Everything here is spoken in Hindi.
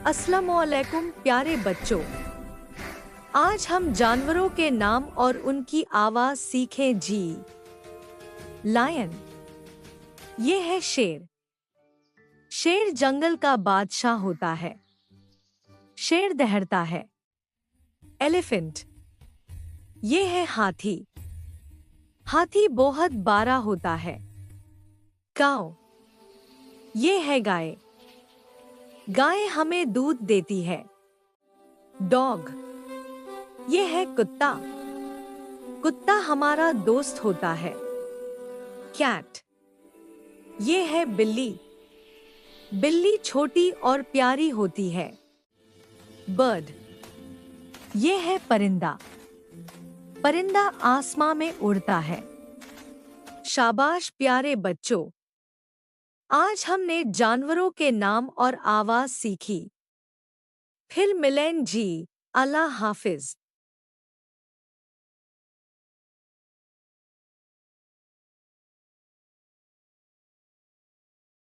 अस्सलामुअलैकुम प्यारे बच्चों। आज हम जानवरों के नाम और उनकी आवाज सीखें जी। लायन, ये है शेर। शेर जंगल का बादशाह होता है। शेर दहड़ता है। एलिफेंट, ये है हाथी। हाथी बहुत बड़ा होता है। काऊ, ये है गाय। गाय हमें दूध देती है। डॉग, ये है कुत्ता। कुत्ता हमारा दोस्त होता है। कैट, ये है बिल्ली। बिल्ली छोटी और प्यारी होती है। बर्ड, ये है परिंदा। परिंदा आसमां में उड़ता है। शाबाश प्यारे बच्चों, आज हमने जानवरों के नाम और आवाज सीखी। फिर मिलें जी। अल्लाह हाफिज।